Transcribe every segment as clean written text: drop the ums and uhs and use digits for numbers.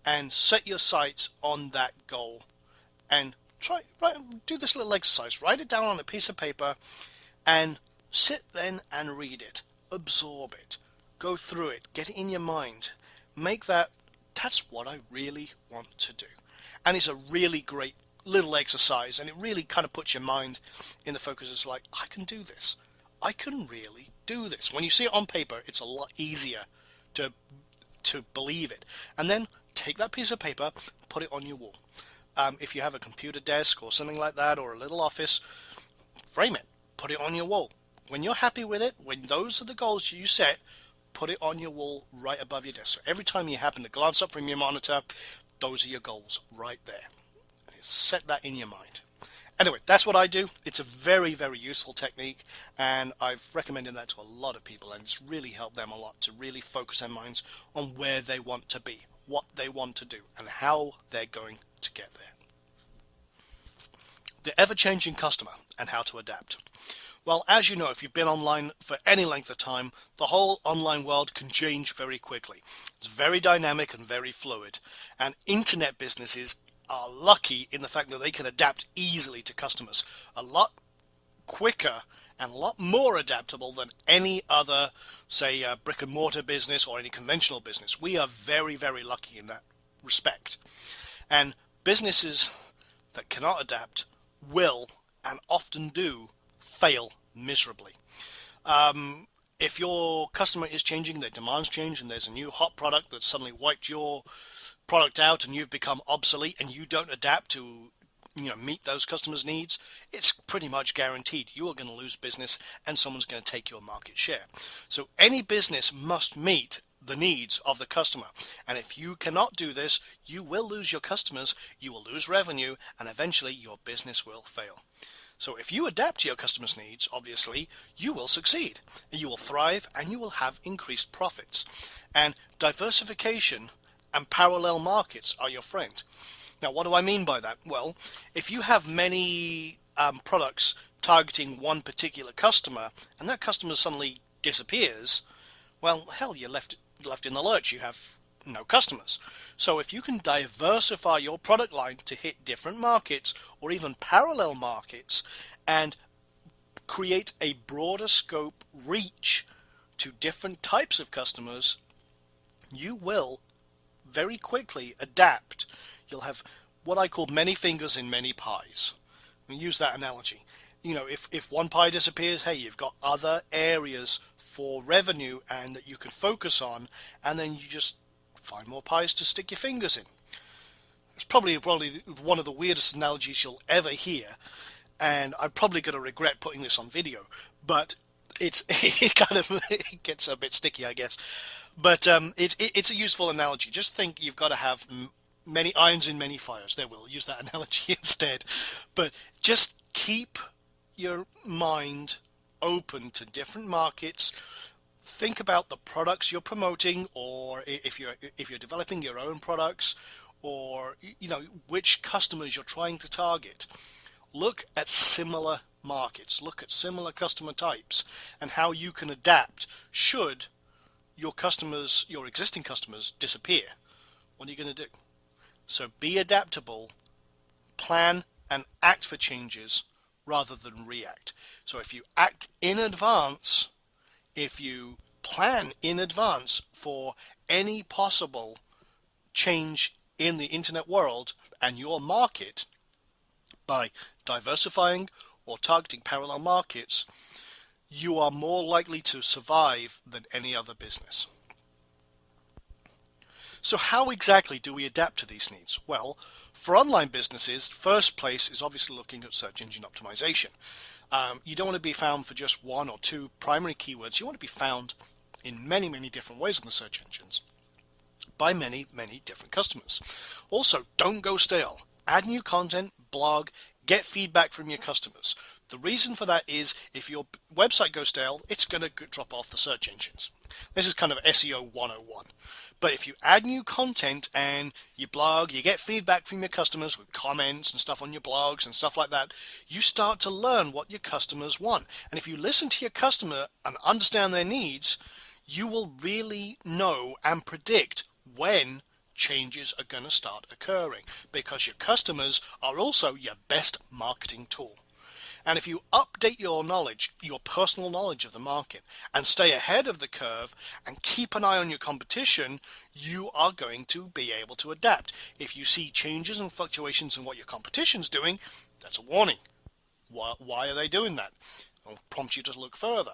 and set your sights on that goal and do this little exercise. Write it down on a piece of paper and sit then and read it, absorb it, go through it, get it in your mind, make that's what I really want to do. And it's a really great little exercise, and it really kind of puts your mind in the focus. It's like, I can do this. I can really do this. When you see it on paper, it's a lot easier to believe it. And then take that piece of paper, put it on your wall. If you have a computer desk or something like that, or a little office, frame it, put it on your wall. When you're happy with it, when those are the goals you set, put it on your wall right above your desk. So every time you happen to glance up from your monitor, those are your goals right there. Set that in your mind. Anyway, that's what I do. It's a very, very useful technique, and I've recommended that to a lot of people, and it's really helped them a lot to really focus their minds on where they want to be, what they want to do, and how they're going to get there. The ever-changing customer and how to adapt. Well, as you know, if you've been online for any length of time, the whole online world can change very quickly. It's very dynamic and very fluid, and internet businesses are lucky in the fact that they can adapt easily to customers, a lot quicker and a lot more adaptable than any other, say, brick and mortar business or any conventional business. We are very, very lucky in that respect. And businesses that cannot adapt will, and often do, fail miserably. If your customer is changing, their demands change, and there's a new hot product that's suddenly wiped your product out and you've become obsolete and you don't adapt to meet those customers' needs, it's pretty much guaranteed you are going to lose business and someone's going to take your market share. So any business must meet the needs of the customer, and if you cannot do this, you will lose your customers, you will lose revenue, and eventually your business will fail. So if you adapt to your customers' needs, obviously you will succeed, you will thrive, and you will have increased profits. And diversification and parallel markets are your friend. Now, what do I mean by that? Well, if you have many products targeting one particular customer, and that customer suddenly disappears, well, hell, you're left in the lurch. You have no customers. So if you can diversify your product line to hit different markets or even parallel markets and create a broader scope reach to different types of customers, you will very quickly adapt. You'll have what I call many fingers in many pies. I'll use that analogy. If one pie disappears, hey, you've got other areas for revenue and that you can focus on, and then you just find more pies to stick your fingers in. It's probably one of the weirdest analogies you'll ever hear, and I'm probably going to regret putting this on video, but it gets a bit sticky, I guess. But it's a useful analogy. Just think you've got to have many irons in many fires. There, we'll use that analogy instead. But just keep your mind open to different markets. Think about the products you're promoting, or if you're developing your own products, or which customers you're trying to target. Look at similar markets, look at similar customer types, and how you can adapt should your existing customers disappear. What are you going to do? So be adaptable, plan and act for changes rather than react. So if you act in advance, if you plan in advance for any possible change in the internet world and your market by diversifying or targeting parallel markets, you are more likely to survive than any other business. So how exactly do we adapt to these needs? Well, for online businesses, first place is obviously looking at search engine optimization. You don't want to be found for just one or two primary keywords. You want to be found in many, many different ways in the search engines by many, many different customers. Also, don't go stale. Add new content, blog, get feedback from your customers. The reason for that is if your website goes stale, it's going to drop off the search engines. This is kind of SEO 101. But if you add new content and you blog, you get feedback from your customers with comments and stuff on your blogs and stuff like that, you start to learn what your customers want. And if you listen to your customer and understand their needs, you will really know and predict when changes are going to start occurring, because your customers are also your best marketing tool. And if you update your knowledge, your personal knowledge of the market, and stay ahead of the curve and keep an eye on your competition, you are going to be able to adapt. If you see changes and fluctuations in what your competition's doing, that's a warning. Why are they doing that? I'll prompt you to look further.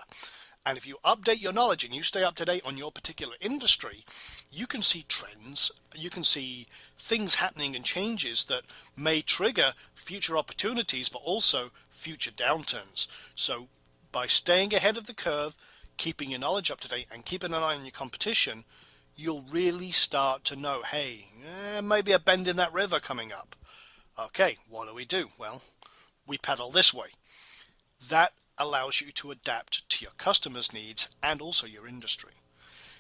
And if you update your knowledge and you stay up to date on your particular industry, you can see trends, you can see things happening and changes that may trigger future opportunities, but also future downturns. So by staying ahead of the curve, keeping your knowledge up to date and keeping an eye on your competition, you'll really start to know, hey, maybe a bend in that river coming up. Okay, what do? Well, we paddle this way. That allows you to adapt to your customers' needs and also your industry.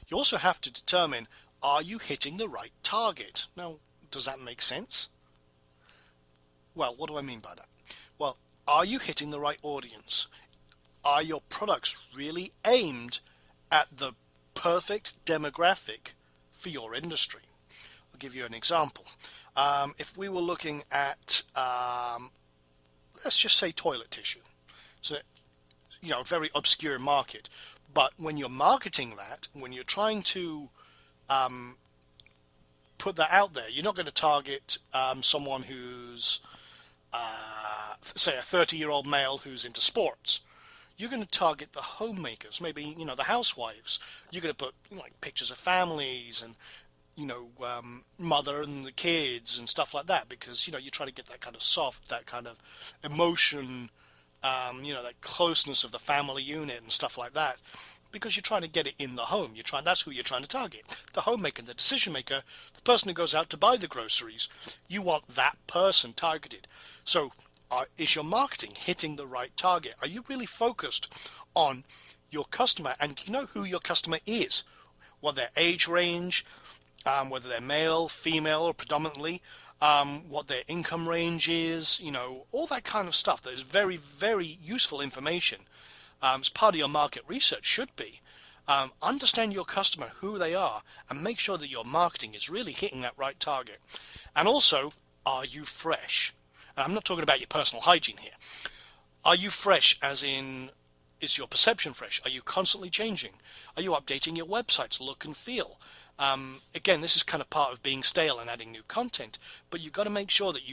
You also have to determine, are you hitting the right target? Now, does that make sense? Well, what do I mean by that? Well, are you hitting the right audience? Are your products really aimed at the perfect demographic for your industry? I'll give you an example. If we were looking at, let's just say toilet tissue. So, a very obscure market, but when you're marketing that, when you're trying to put that out there, you're not going to target someone who's say a 30-year-old male who's into sports. You're going to target the homemakers, maybe the housewives. You're going to put like pictures of families and mother and the kids and stuff like that, because you try to get that kind of soft, that kind of emotion, that closeness of the family unit and stuff like that, because you're trying to get it in the home. That's who you're trying to target. The homemaker, the decision maker, the person who goes out to buy the groceries. You want that person targeted. So is your marketing hitting the right target? Are you really focused on your customer, and do you know who your customer is? What their age range, whether they're male, female, or predominantly, what their income range is, all that kind of stuff. That is very, very useful information. As part of your market research should be. Understand your customer, who they are, and make sure that your marketing is really hitting that right target. And also, are you fresh? And I'm not talking about your personal hygiene here. Are you fresh as in, is your perception fresh? Are you constantly changing? Are you updating your website's look and feel? Again, this is kind of part of being stale and adding new content, but you've got to make sure that you